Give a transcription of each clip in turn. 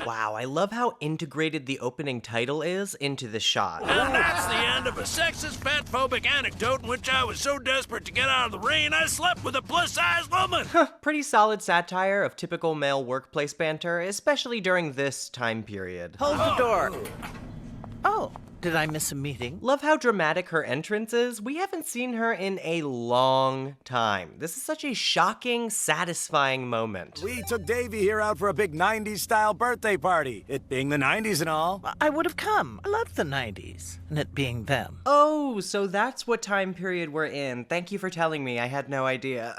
Wow, I love how integrated the opening title is into the shot. And that's the end of a sexist, fatphobic anecdote in which I was so desperate to get out of the rain, I slept with a plus-sized woman. Pretty solid satire of typical male workplace banter, especially during this time period. Hold the door. Oh, did I miss a meeting? Love how dramatic her entrance is. We haven't seen her in a long time. This is such a shocking, satisfying moment. We took Davey here out for a big 90s style birthday party. It being the 90s and all. I would have come. I love the 90s, and it being them. Oh, so that's what time period we're in. Thank you for telling me. I had no idea.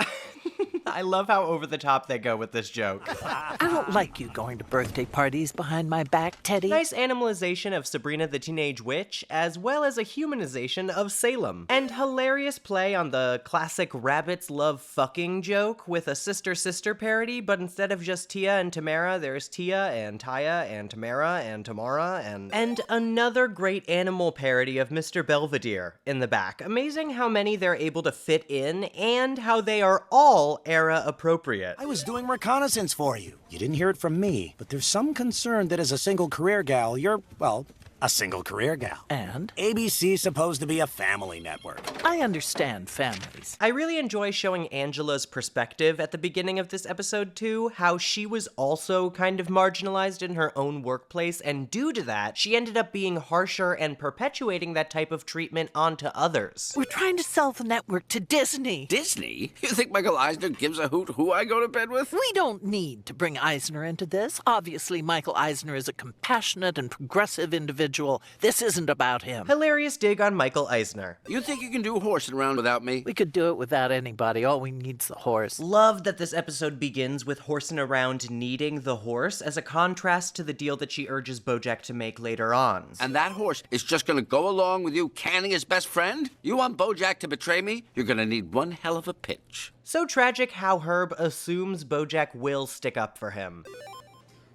I love how over the top they go with this joke. I don't like you going to birthday parties behind my back, Teddy. Nice animalization of Sabrina the Teenage Witch, as well as a humanization of Salem. And hilarious play on the classic rabbits love fucking joke with a sister-sister parody, but instead of just Tia and Tamara, there's Tia and Taya and Tamara and Tamara and another great animal parody of Mr. Belvedere in the back. Amazing how many they're able to fit in and how they are all era appropriate. I was doing reconnaissance for you. You didn't hear it from me, but there's some concern that as a single career gal, you're, well, a single career gal. And? ABC's supposed to be a family network. I understand families. I really enjoy showing Angela's perspective at the beginning of this episode too, how she was also kind of marginalized in her own workplace, and due to that, she ended up being harsher and perpetuating that type of treatment onto others. We're trying to sell the network to Disney. Disney? You think Michael Eisner gives a hoot who I go to bed with? We don't need to bring Eisner into this. Obviously, Michael Eisner is a compassionate and progressive individual. This isn't about him. Hilarious dig on Michael Eisner. You think you can do horsing around without me? We could do it without anybody. All we need's the horse. Love that this episode begins with horsing around needing the horse as a contrast to the deal that she urges Bojack to make later on. And that horse is just gonna go along with you canning his best friend? You want Bojack to betray me? You're gonna need one hell of a pitch. So tragic how Herb assumes Bojack will stick up for him.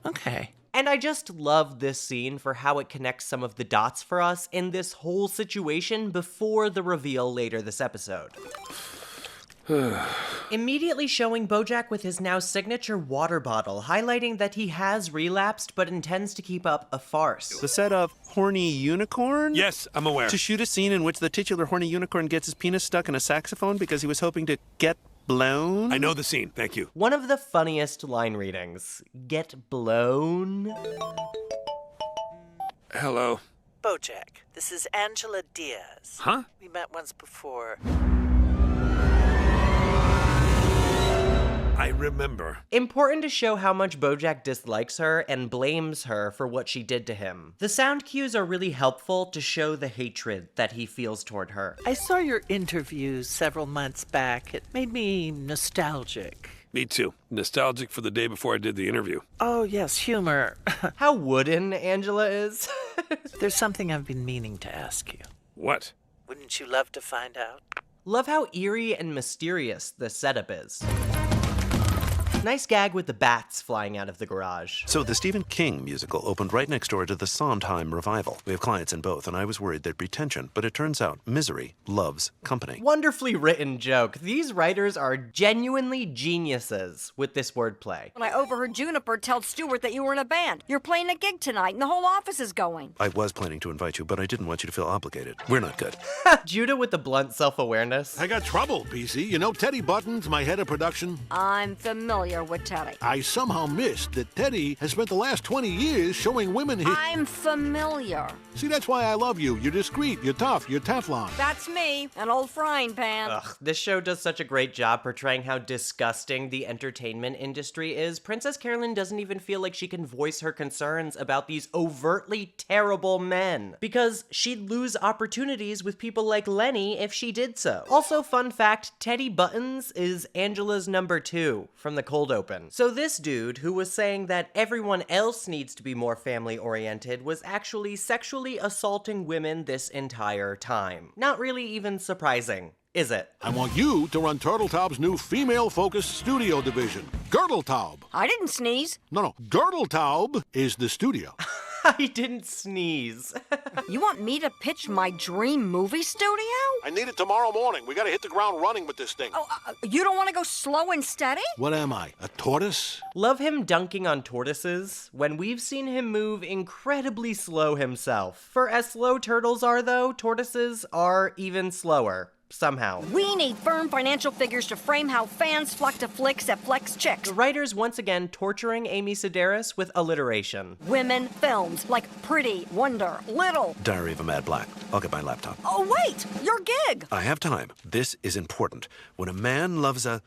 Okay. And I just love this scene for how it connects some of the dots for us in this whole situation before the reveal later this episode. Immediately showing Bojack with his now signature water bottle, highlighting that he has relapsed but intends to keep up a farce. The set of Horny Unicorn? Yes, I'm aware. To shoot a scene in which the titular Horny Unicorn gets his penis stuck in a saxophone because he was hoping to get blown? I know the scene, thank you. One of the funniest line readings. Get blown? Hello. Bojack, this is Angela Diaz. Huh? We met once before. I remember. Important to show how much Bojack dislikes her and blames her for what she did to him. The sound cues are really helpful to show the hatred that he feels toward her. I saw your interview several months back. It made me nostalgic. Me too. Nostalgic for the day before I did the interview. Oh, yes, humor. How wooden Angela is. There's something I've been meaning to ask you. What? Wouldn't you love to find out? Love how eerie and mysterious the setup is. Nice gag with the bats flying out of the garage. So the Stephen King musical opened right next door to the Sondheim revival. We have clients in both, and I was worried there'd be tension, but it turns out misery loves company. Wonderfully written joke. These writers are genuinely geniuses with this wordplay. When I overheard Juniper tell Stewart that you were in a band. You're playing a gig tonight and the whole office is going. I was planning to invite you, but I didn't want you to feel obligated. We're not good. Judah with the blunt self-awareness. I got trouble, PC. You know Teddy Buttons, my head of production? I'm familiar with Teddy. I somehow missed that Teddy has spent the last 20 years showing women his... I'm familiar. See, that's why I love you. You're discreet, you're tough, you're Teflon. That's me, an old frying pan. Ugh, this show does such a great job portraying how disgusting the entertainment industry is. Princess Carolyn doesn't even feel like she can voice her concerns about these overtly terrible men, because she'd lose opportunities with people like Lenny if she did so. Also, fun fact, Teddy Buttons is Angela's number 2 from the cold open. So this dude, who was saying that everyone else needs to be more family-oriented, was actually sexually assaulting women this entire time. Not really even surprising is it? I want you to run Turtletaub's new female-focused studio division, Girdletaub. I didn't sneeze. No, Girdletaub is the studio. I didn't sneeze. You want me to pitch my dream movie studio? I need it tomorrow morning. We gotta hit the ground running with this thing. Oh, you don't want to go slow and steady? What am I, a tortoise? Love him dunking on tortoises when we've seen him move incredibly slow himself. For as slow turtles are though, tortoises are even slower. Somehow. We need firm financial figures to frame how fans flock to flicks that flex chicks. The writers once again torturing Amy Sedaris with alliteration. Women films like Pretty, Wonder, Little. Diary of a Mad Black. I'll get my laptop. Oh, wait! Your gig! I have time. This is important. When a man loves a...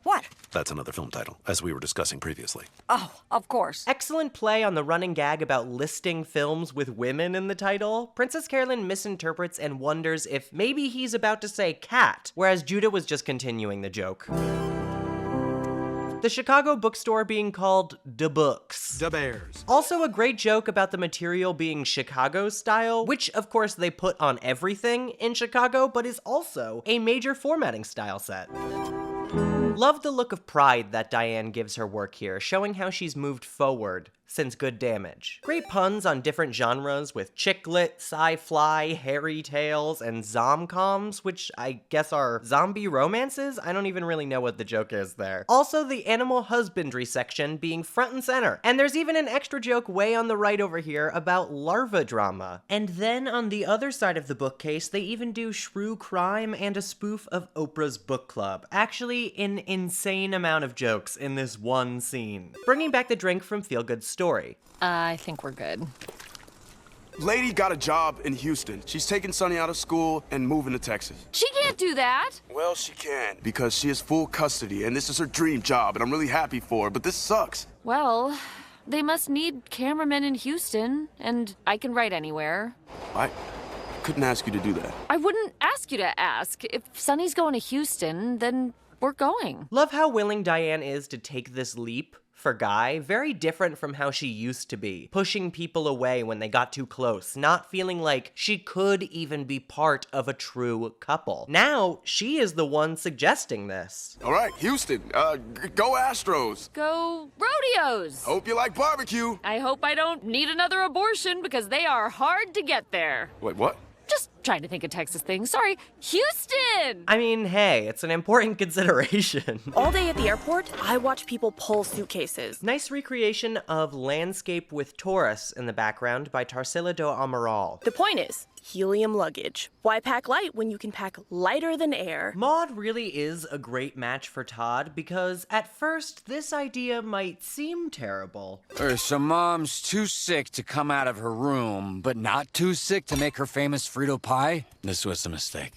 What? That's another film title, as we were discussing previously. Oh, of course. Excellent play on the running gag about listing films with women in the title. Princess Carolyn misinterprets and wonders if maybe he's about to say cat, whereas Judah was just continuing the joke. The Chicago bookstore being called Da Books. Da Bears. Also a great joke about the material being Chicago style, which of course they put on everything in Chicago, but is also a major formatting style set. Love the look of pride that Diane gives her work here, showing how she's moved forward since Good Damage. Great puns on different genres with chick-lit, sci-fi, hairy tales, and zom-coms, which I guess are zombie romances? I don't even really know what the joke is there. Also, the animal husbandry section being front and center. And there's even an extra joke way on the right over here about larva drama. And then on the other side of the bookcase, they even do shrew crime and a spoof of Oprah's book club. Actually, an insane amount of jokes in this one scene. Bringing back the drink from Feel Good Story. I think we're good. Lady got a job in Houston. She's taking Sonny out of school and moving to Texas. She can't do that. Well, she can, because she has full custody, and this is her dream job, and I'm really happy for her, but this sucks. Well, they must need cameramen in Houston, and I can write anywhere. I couldn't ask you to do that. I wouldn't ask you to ask. If Sonny's going to Houston, then we're going. Love how willing Diane is to take this leap for Guy, very different from how she used to be, pushing people away when they got too close, not feeling like she could even be part of a true couple. Now, she is the one suggesting this. All right, Houston, go Astros. Go rodeos. Hope you like barbecue. I hope I don't need another abortion because they are hard to get there. Wait, what? Just trying to think of Texas things. Sorry, Houston! I mean, hey, it's an important consideration. All day at the airport, I watch people pull suitcases. Nice recreation of Landscape with Taurus in the background by Tarsila do Amaral. The point is, helium luggage. Why pack light when you can pack lighter than air? Maud really is a great match for Todd because at first this idea might seem terrible. So mom's too sick to come out of her room, but not too sick to make her famous Frito pie? This was a mistake.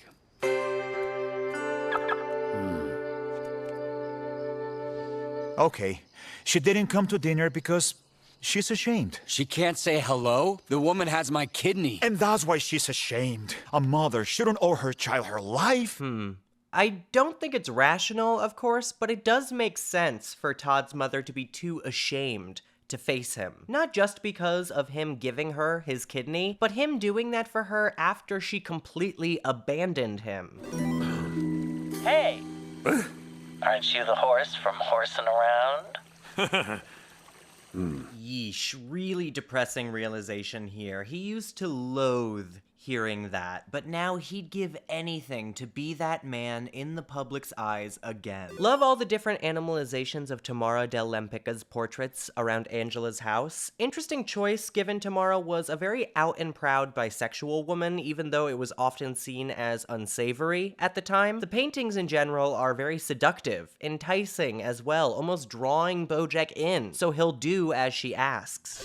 Okay, she didn't come to dinner because she's ashamed. She can't say hello? The woman has my kidney. And that's why she's ashamed. A mother shouldn't owe her child her life. I don't think it's rational, of course, but it does make sense for Todd's mother to be too ashamed to face him. Not just because of him giving her his kidney, but him doing that for her after she completely abandoned him. Hey! Aren't you the horse from horsing around? Yeesh, really depressing realization here. He used to loathe hearing that, but now he'd give anything to be that man in the public's eyes again. Love all the different animalizations of Tamara del Lempica's portraits around Angela's house. Interesting choice given Tamara was a very out and proud bisexual woman, even though it was often seen as unsavory at the time. The paintings in general are very seductive, enticing as well, almost drawing Bojack in, so he'll do as she asks.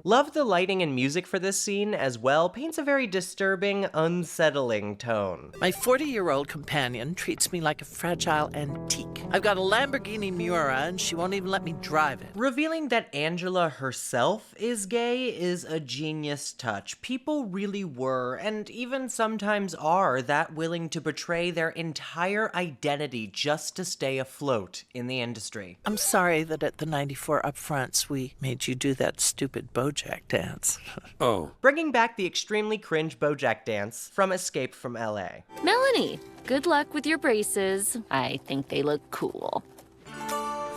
Love the lighting and music for this scene as well, paints a very disturbing, unsettling tone. My 40-year-old companion treats me like a fragile antique. I've got a Lamborghini Miura and she won't even let me drive it. Revealing that Angela herself is gay is a genius touch. People really were, and even sometimes are, that willing to betray their entire identity just to stay afloat in the industry. I'm sorry that at the 94 upfronts we made you do that stupid Bojack Bojack dance. Oh. Bringing back the extremely cringe Bojack dance from Escape from LA. Melanie, good luck with your braces. I think they look cool.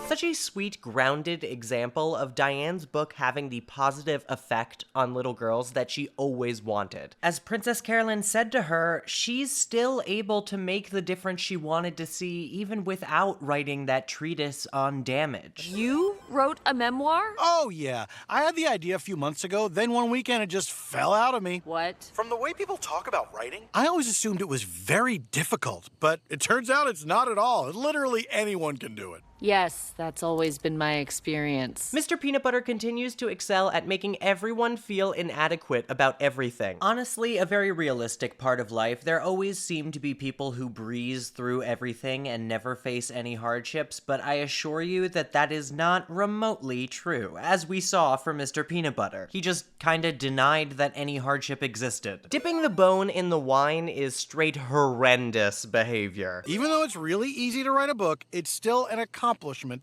Such a sweet, grounded example of Diane's book having the positive effect on little girls that she always wanted. As Princess Carolyn said to her, she's still able to make the difference she wanted to see even without writing that treatise on damage. You wrote a memoir? Oh, yeah. I had the idea a few months ago, then one weekend it just fell out of me. What? From the way people talk about writing, I always assumed it was very difficult, but it turns out it's not at all. Literally anyone can do it. Yes, that's always been my experience. Mr. Peanut Butter continues to excel at making everyone feel inadequate about everything. Honestly, a very realistic part of life. There always seem to be people who breeze through everything and never face any hardships, but I assure you that that is not remotely true, as we saw from Mr. Peanut Butter. He just kinda denied that any hardship existed. Dipping the bone in the wine is straight horrendous behavior. Even though it's really easy to write a book, it's still an accomplishment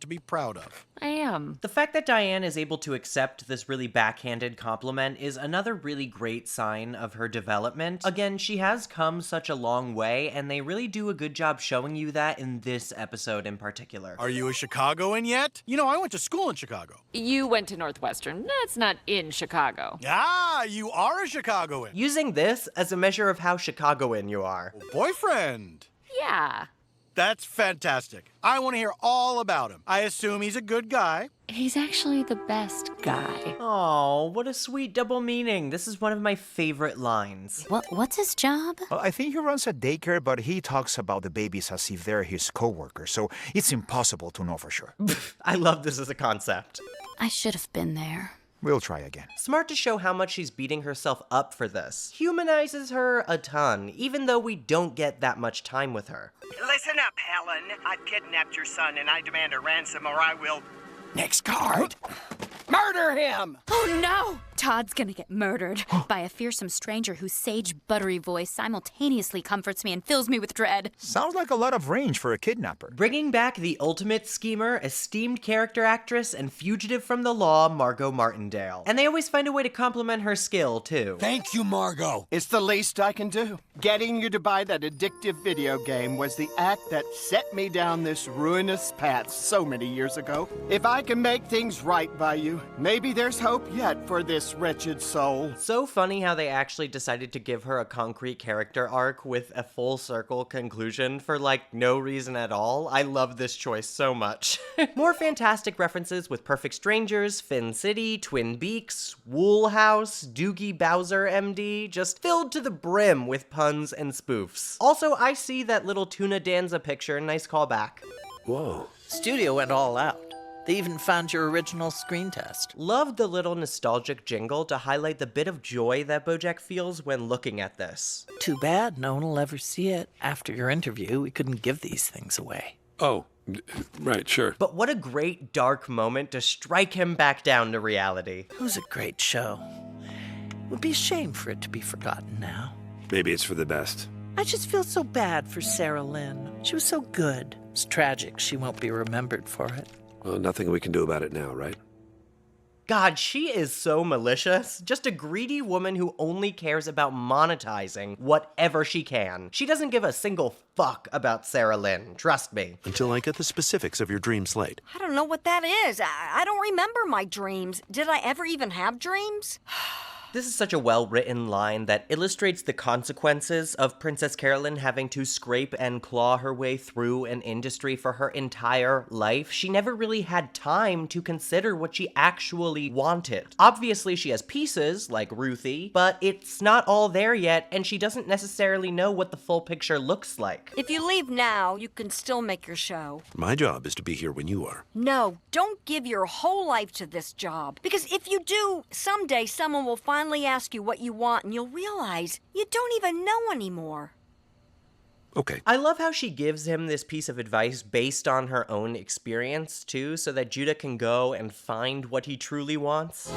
to be proud of. I am. The fact that Diane is able to accept this really backhanded compliment is another really great sign of her development. Again, she has come such a long way, and they really do a good job showing you that in this episode in particular. Are you a Chicagoan yet? You know, I went to school in Chicago. You went to Northwestern. That's not in Chicago. Ah, you are a Chicagoan. Using this as a measure of how Chicagoan you are. Boyfriend. Yeah. That's fantastic. I want to hear all about him. I assume he's a good guy. He's actually the best guy. Oh, what a sweet double meaning. This is one of my favorite lines. What's his job? I think he runs a daycare, but he talks about the babies as if they're his coworkers, so it's impossible to know for sure. I love this as a concept. I should have been there. We'll try again. Smart to show how much she's beating herself up for this. Humanizes her a ton, even though we don't get that much time with her. Listen up, Helen. I've kidnapped your son and I demand a ransom or I will... Next card. Murder him! Oh no! Todd's gonna get murdered by a fearsome stranger whose sage, buttery voice simultaneously comforts me and fills me with dread. Sounds like a lot of range for a kidnapper. Bringing back the ultimate schemer, esteemed character actress, and fugitive from the law, Margot Martindale. And they always find a way to compliment her skill, too. Thank you, Margot. It's the least I can do. Getting you to buy that addictive video game was the act that set me down this ruinous path so many years ago. If I can make things right by you, maybe there's hope yet for this wretched soul. So funny how they actually decided to give her a concrete character arc with a full circle conclusion for like no reason at all. I love this choice so much. More fantastic references with Perfect Strangers, Finn City, Twin Beaks, Wool House, Doogie Bowser MD, just filled to the brim with puns and spoofs. Also, I see that little Tuna Danza picture, nice callback. Whoa. Studio went all out. They even found your original screen test. Loved the little nostalgic jingle to highlight the bit of joy that Bojack feels when looking at this. Too bad no one will ever see it. After your interview, we couldn't give these things away. Oh, right, sure. But what a great dark moment to strike him back down to reality. It was a great show. It would be a shame for it to be forgotten now. Maybe it's for the best. I just feel so bad for Sarah Lynn. She was so good. It's tragic she won't be remembered for it. Well, nothing we can do about it now, right? God, she is so malicious. Just a greedy woman who only cares about monetizing whatever she can. She doesn't give a single fuck about Sarah Lynn, trust me. Until I get the specifics of your dream slate. I don't know what that is. I don't remember my dreams. Did I ever even have dreams? This is such a well-written line that illustrates the consequences of Princess Carolyn having to scrape and claw her way through an industry for her entire life. She never really had time to consider what she actually wanted. Obviously, she has pieces, like Ruthie, but it's not all there yet, and she doesn't necessarily know what the full picture looks like. If you leave now, you can still make your show. My job is to be here when you are. No, don't give your whole life to this job. Because if you do, someday someone will finally ask you what you want and you'll realize you don't even know anymore. Okay. I love how she gives him this piece of advice based on her own experience, too, so that Judah can go and find what he truly wants.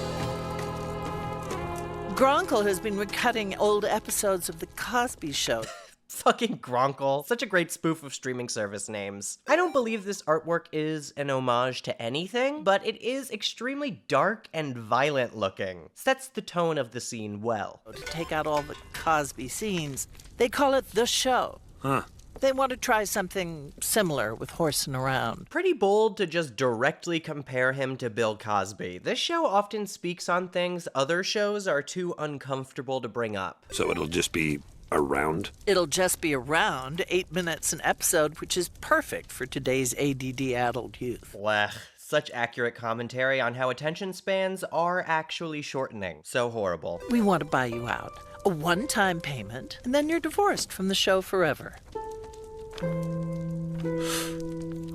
Gronkle has been recutting old episodes of The Cosby Show. Fucking Gronkle. Such a great spoof of streaming service names. I don't believe this artwork is an homage to anything, but it is extremely dark and violent looking. Sets the tone of the scene well. To take out all the Cosby scenes, they call it The Show. Huh. They want to try something similar with horsing around. Pretty bold to just directly compare him to Bill Cosby. This show often speaks on things other shows are too uncomfortable to bring up. So it'll just be around? It'll just be around 8 minutes an episode, which is perfect for today's ADD-addled youth. Blech. Such accurate commentary on how attention spans are actually shortening. So horrible. We want to buy you out. A one-time payment, and then you're divorced from the show forever.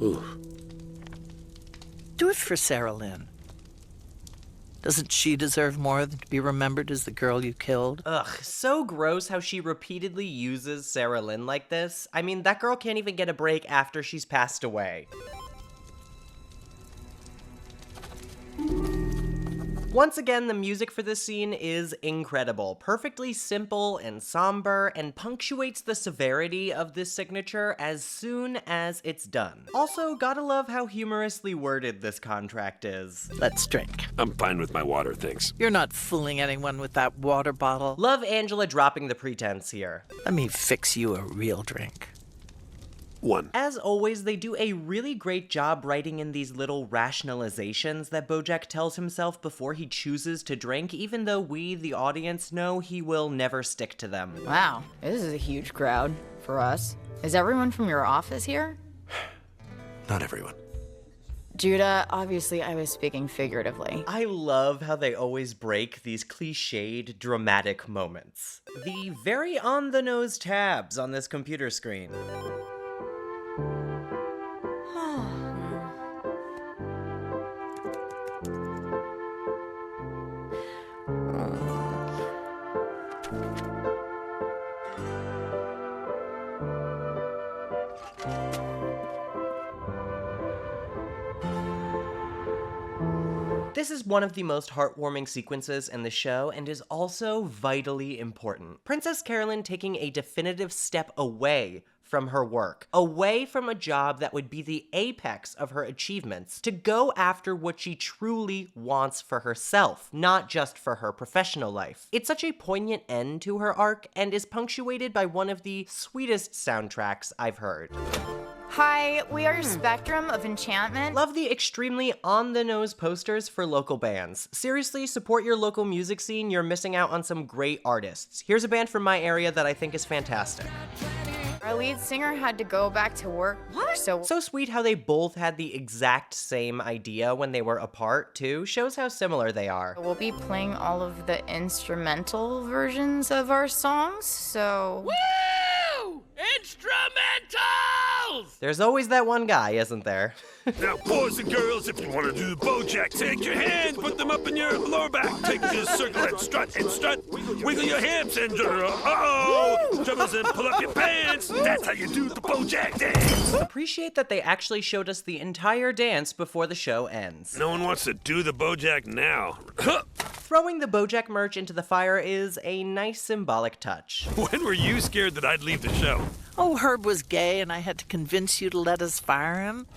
Ooh. Do it for Sarah Lynn. Doesn't she deserve more than to be remembered as the girl you killed? Ugh, so gross how she repeatedly uses Sarah Lynn like this. I mean, that girl can't even get a break after she's passed away. Once again, the music for this scene is incredible, perfectly simple and somber, and punctuates the severity of this signature as soon as it's done. Also, gotta love how humorously worded this contract is. Let's drink. I'm fine with my water, thanks. You're not fooling anyone with that water bottle. Love Angela dropping the pretense here. Let me fix you a real drink. One. As always, they do a really great job writing in these little rationalizations that Bojack tells himself before he chooses to drink, even though we, the audience, know he will never stick to them. Wow, this is a huge crowd for us. Is everyone from your office here? Not everyone. Judah, obviously I was speaking figuratively. I love how they always break these cliched, dramatic moments. The very on-the-nose tabs on this computer screen. This is one of the most heartwarming sequences in the show and is also vitally important. Princess Carolyn taking a definitive step away from her work, away from a job that would be the apex of her achievements, to go after what she truly wants for herself, not just for her professional life. It's such a poignant end to her arc and is punctuated by one of the sweetest soundtracks I've heard. Hi, we are Spectrum of Enchantment. Love the extremely on-the-nose posters for local bands. Seriously, support your local music scene, you're missing out on some great artists. Here's a band from my area that I think is fantastic. Our lead singer had to go back to work. What? So sweet how they both had the exact same idea when they were apart, too. Shows how similar they are. We'll be playing all of the instrumental versions of our songs, so... Woo! Instrumentals! There's always that one guy, isn't there? Now, boys and girls, if you want to do the Bojack, take your hands, put them up in your lower back, take this circle and strut, wiggle your hips and drummers and pull up your pants. That's how you do the Bojack dance. Appreciate that they actually showed us the entire dance before the show ends. No one wants to do the Bojack now. Throwing the Bojack merch into the fire is a nice symbolic touch. When were you scared that I'd leave the show? Oh, Herb was gay and I had to convince you to let us fire him?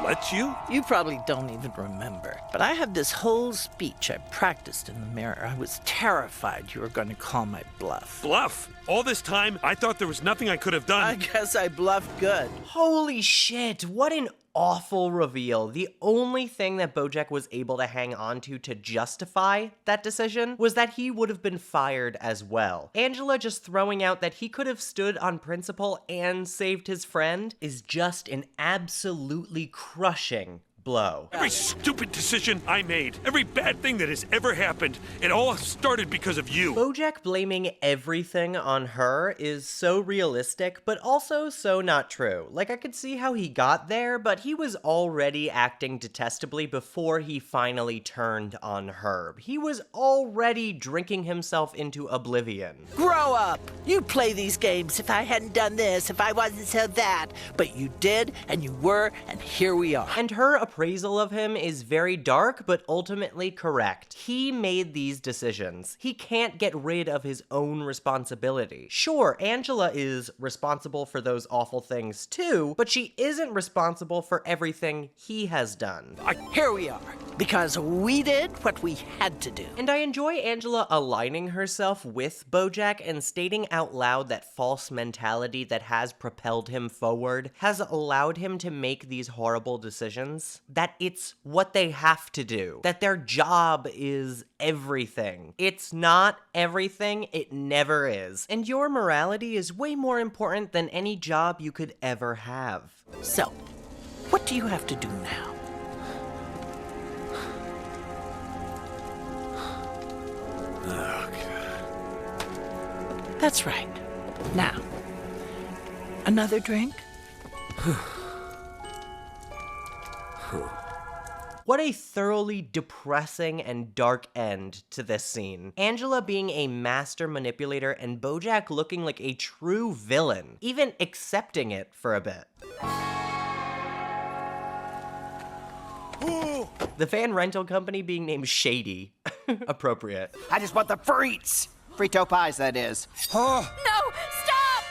Let you? You probably don't even remember. But I had this whole speech I practiced in the mirror. I was terrified you were going to call my bluff. Bluff? All this time, I thought there was nothing I could have done. I guess I bluffed good. Holy shit, what an awful reveal. The only thing that Bojack was able to hang on to justify that decision was that he would have been fired as well. Angela just throwing out that he could have stood on principle and saved his friend is just an absolutely crushing blow. Every stupid decision I made, every bad thing that has ever happened, it all started because of you. Bojack blaming everything on her is so realistic, but also so not true. Like, I could see how he got there, but he was already acting detestably before he finally turned on Herb. He was already drinking himself into oblivion. Grow up! You play these games. If I hadn't done this, if I wasn't so that. But you did, and you were, and here we are. And her appraisal of him is very dark, but ultimately correct. He made these decisions. He can't get rid of his own responsibility. Sure, Angela is responsible for those awful things too, but she isn't responsible for everything he has done. Here we are, because we did what we had to do. And I enjoy Angela aligning herself with Bojack and stating out loud that false mentality that has propelled him forward, has allowed him to make these horrible decisions, that it's what they have to do, that their job is everything. It's not everything, it never is. And your morality is way more important than any job you could ever have. So, what do you have to do now? Oh, God. That's right. Now, another drink? What a thoroughly depressing and dark end to this scene. Angela being a master manipulator and Bojack looking like a true villain, even accepting it for a bit. Ooh. The van rental company being named Shady. Appropriate. I just want the frites. Frito pies, that is. No, stop!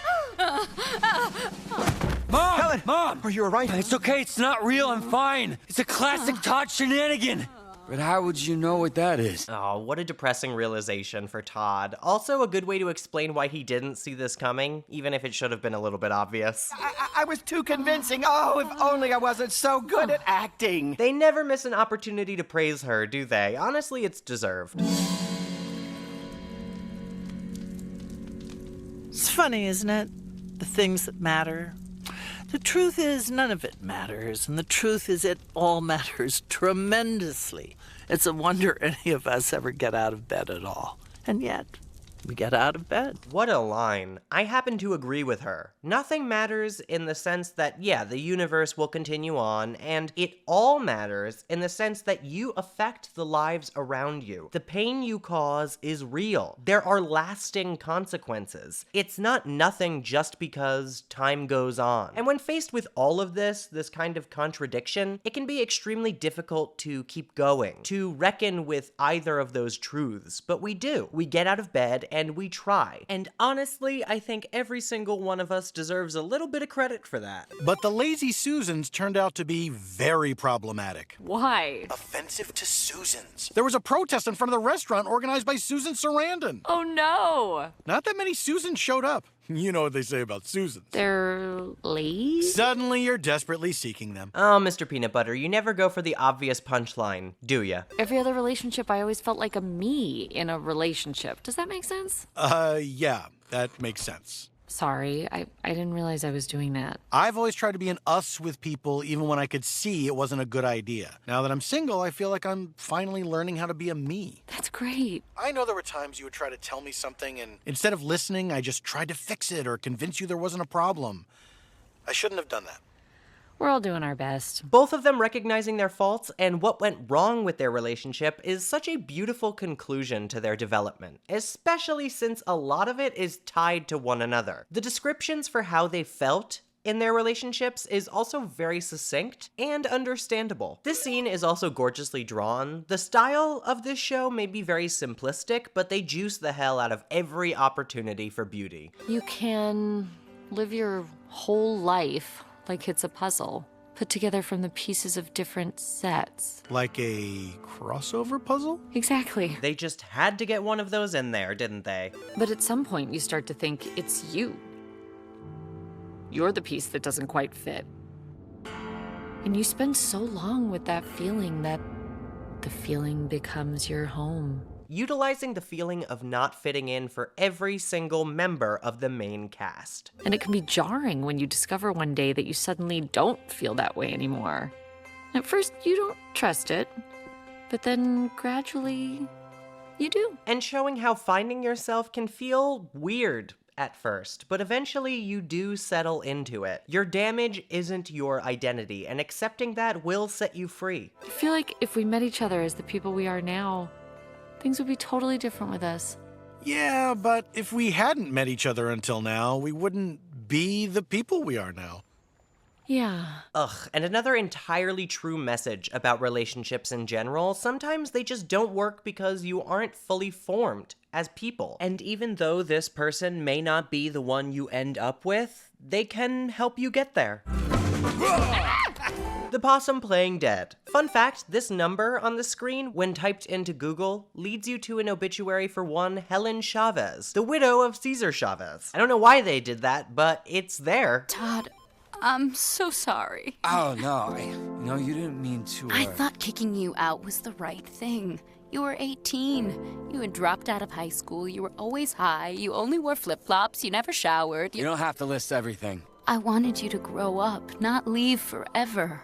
Mom! Helen! Mom! Are you alright? It's okay, it's not real, I'm fine. It's a classic Todd shenanigan. But how would you know what that is? Oh, what a depressing realization for Todd. Also a good way to explain why he didn't see this coming, even if it should have been a little bit obvious. I was too convincing. Oh, if only I wasn't so good at acting. They never miss an opportunity to praise her, do they? Honestly, it's deserved. It's funny, isn't it? The things that matter. The truth is, none of it matters, and the truth is it all matters tremendously. It's a wonder any of us ever get out of bed at all. And yet, we get out of bed. What a line. I happen to agree with her. Nothing matters in the sense that, yeah, the universe will continue on, and it all matters in the sense that you affect the lives around you. The pain you cause is real. There are lasting consequences. It's not nothing just because time goes on. And when faced with all of this kind of contradiction, it can be extremely difficult to keep going, to reckon with either of those truths. But we do. We get out of bed and we try. And honestly, I think every single one of us deserves a little bit of credit for that. But the Lazy Susans turned out to be very problematic. Why? Offensive to Susans. There was a protest in front of the restaurant organized by Susan Sarandon. Oh no! Not that many Susans showed up. You know what they say about Susans. They're lazy? Suddenly you're desperately seeking them. Oh, Mr. Peanut Butter, you never go for the obvious punchline, do ya? Every other relationship, I always felt like a me in a relationship. Does that make sense? Yeah, that makes sense. Sorry, I didn't realize I was doing that. I've always tried to be an us with people even when I could see it wasn't a good idea. Now that I'm single, I feel like I'm finally learning how to be a me. That's great. I know there were times you would try to tell me something and instead of listening, I just tried to fix it or convince you there wasn't a problem. I shouldn't have done that. We're all doing our best. Both of them recognizing their faults and what went wrong with their relationship is such a beautiful conclusion to their development, especially since a lot of it is tied to one another. The descriptions for how they felt in their relationships is also very succinct and understandable. This scene is also gorgeously drawn. The style of this show may be very simplistic, but they juice the hell out of every opportunity for beauty. You can live your whole life like it's a puzzle, put together from the pieces of different sets. Like a crossover puzzle? Exactly. They just had to get one of those in there, didn't they? But at some point you start to think it's you. You're the piece that doesn't quite fit. And you spend so long with that feeling that the feeling becomes your home. Utilizing the feeling of not fitting in for every single member of the main cast. And it can be jarring when you discover one day that you suddenly don't feel that way anymore. At first, you don't trust it, but then gradually, you do. And showing how finding yourself can feel weird at first, but eventually you do settle into it. Your damage isn't your identity, and accepting that will set you free. I feel like if we met each other as the people we are now, things would be totally different with us. Yeah, but if we hadn't met each other until now, we wouldn't be the people we are now. Yeah. Ugh, and another entirely true message about relationships in general, sometimes they just don't work because you aren't fully formed as people. And even though this person may not be the one you end up with, they can help you get there. The possum playing dead. Fun fact, this number on the screen, when typed into Google, leads you to an obituary for one Helen Chavez, the widow of Cesar Chavez. I don't know why they did that, but it's there. Todd, I'm so sorry. Oh, no. No, you didn't mean to. I thought kicking you out was the right thing. You were 18. You had dropped out of high school. You were always high. You only wore flip-flops. You never showered. You don't have to list everything. I wanted you to grow up, not leave forever.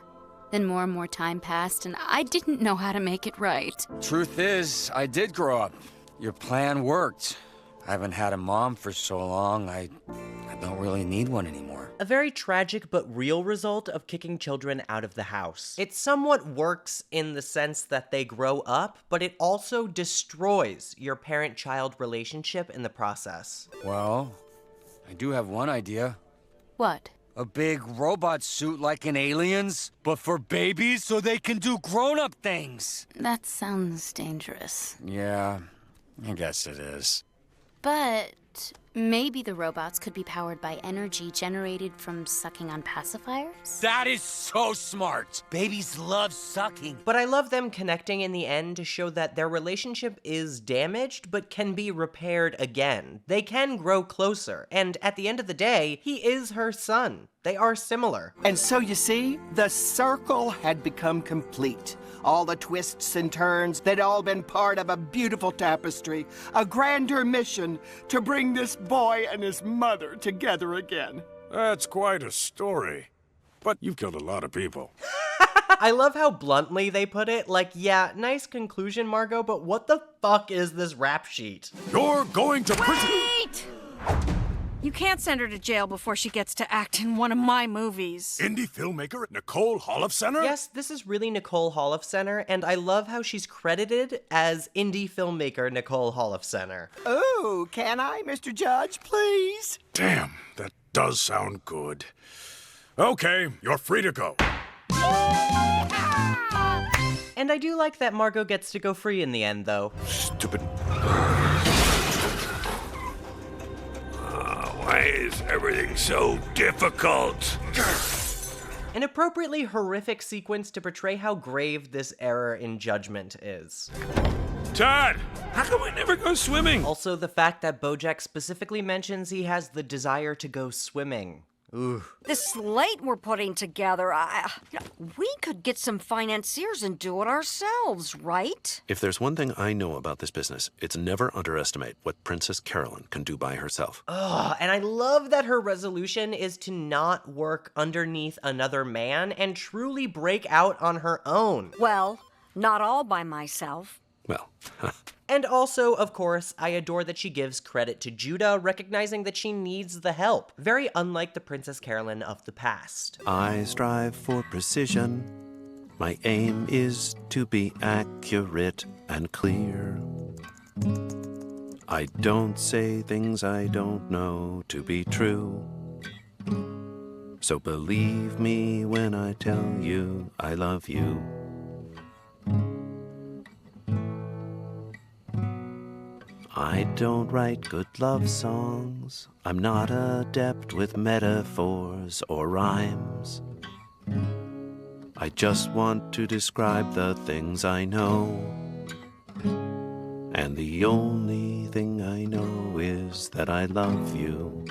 Then more and more time passed, and I didn't know how to make it right. Truth is, I did grow up. Your plan worked. I haven't had a mom for so long, I don't really need one anymore. A very tragic but real result of kicking children out of the house. It somewhat works in the sense that they grow up, but it also destroys your parent-child relationship in the process. Well, I do have one idea. What? A big robot suit like in Aliens, but for babies so they can do grown-up things. That sounds dangerous. Yeah, I guess it is. But maybe the robots could be powered by energy generated from sucking on pacifiers? That is so smart! Babies love sucking. But I love them connecting in the end to show that their relationship is damaged, but can be repaired again. They can grow closer, and at the end of the day, he is her son. They are similar. And so you see, the circle had become complete. All the twists and turns, they'd all been part of a beautiful tapestry, a grander mission to bring this boy and his mother together again. That's quite a story. But you've killed a lot of people. I love how bluntly they put it. Like, yeah, nice conclusion, Margot, but what the fuck is this rap sheet? You're going to prison! Wait! You can't send her to jail before she gets to act in one of my movies. Indie filmmaker Nicole Holofcener? Yes, this is really Nicole Holofcener, and I love how she's credited as indie filmmaker Nicole Holofcener. Oh, can I, Mr. Judge, please? Damn, that does sound good. Okay, you're free to go. And I do like that Margot gets to go free in the end, though. Stupid. Why is everything so difficult? An appropriately horrific sequence to portray how grave this error in judgment is. Todd, how come we never go swimming? Also, the fact that Bojack specifically mentions he has the desire to go swimming. Ooh. The slate we're putting together, we could get some financiers and do it ourselves, right? If there's one thing I know about this business, it's never underestimate what Princess Carolyn can do by herself. Ugh, and I love that her resolution is to not work underneath another man and truly break out on her own. Well, not all by myself. Well, And also, of course, I adore that she gives credit to Judah, recognizing that she needs the help. Very unlike the Princess Carolyn of the past. I strive for precision. My aim is to be accurate and clear. I don't say things I don't know to be true. So believe me when I tell you I love you. I don't write good love songs. I'm not adept with metaphors or rhymes. I just want to describe the things I know. And the only thing I know is that I love you.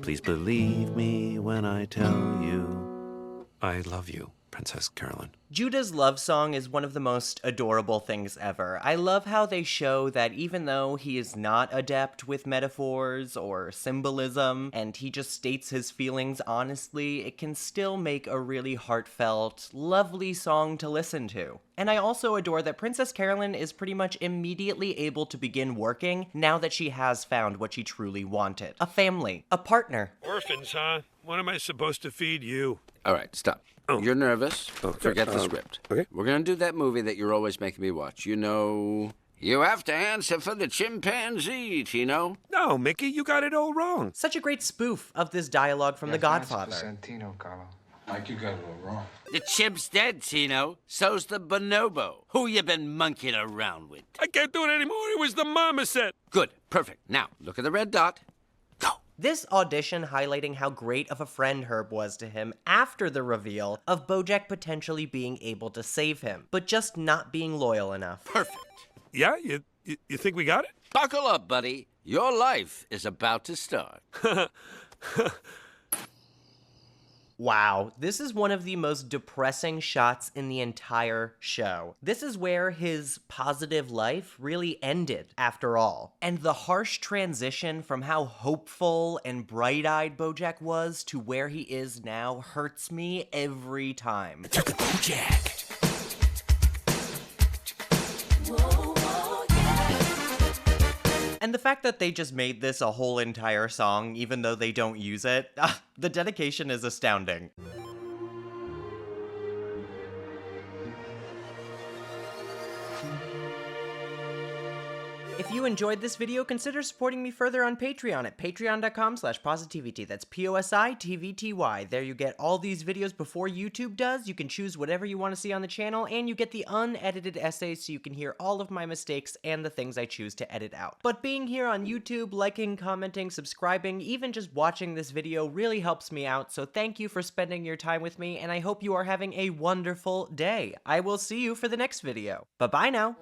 Please believe me when I tell you I love you, Princess Carolyn. Judah's love song is one of the most adorable things ever. I love how they show that even though he is not adept with metaphors or symbolism, and he just states his feelings honestly, it can still make a really heartfelt, lovely song to listen to. And I also adore that Princess Carolyn is pretty much immediately able to begin working now that she has found what she truly wanted. A family, a partner. Orphans, huh? When am I supposed to feed you? All right, stop. You're nervous. Forget the script. Okay. We're going to do that movie that you're always making me watch. You know, You have to answer for the chimpanzee, Tino. No, Mickey, you got it all wrong. Such a great spoof of this dialogue from The Godfather. Mike, you got it all wrong. The chimp's dead, Tino. So's the bonobo. Who you been monkeying around with? I can't do it anymore. It was the marmoset. Good. Perfect. Now, look at the red dot. This audition highlighting how great of a friend Herb was to him after the reveal of Bojack potentially being able to save him, but just not being loyal enough. Perfect. Yeah? You think we got it? Buckle up, buddy. Your life is about to start. Wow, this is one of the most depressing shots in the entire show. This is where his positive life really ended, after all. And the harsh transition from how hopeful and bright-eyed Bojack was to where he is now hurts me every time. Bojack! And the fact that they just made this a whole entire song, even though they don't use it, the dedication is astounding. If you enjoyed this video, consider supporting me further on Patreon at patreon.com/PosiTVty. That's PosiTVty. There you get all these videos before YouTube does. You can choose whatever you want to see on the channel, and you get the unedited essays so you can hear all of my mistakes and the things I choose to edit out. But being here on YouTube, liking, commenting, subscribing, even just watching this video really helps me out, so thank you for spending your time with me, and I hope you are having a wonderful day. I will see you for the next video. Bye-bye now.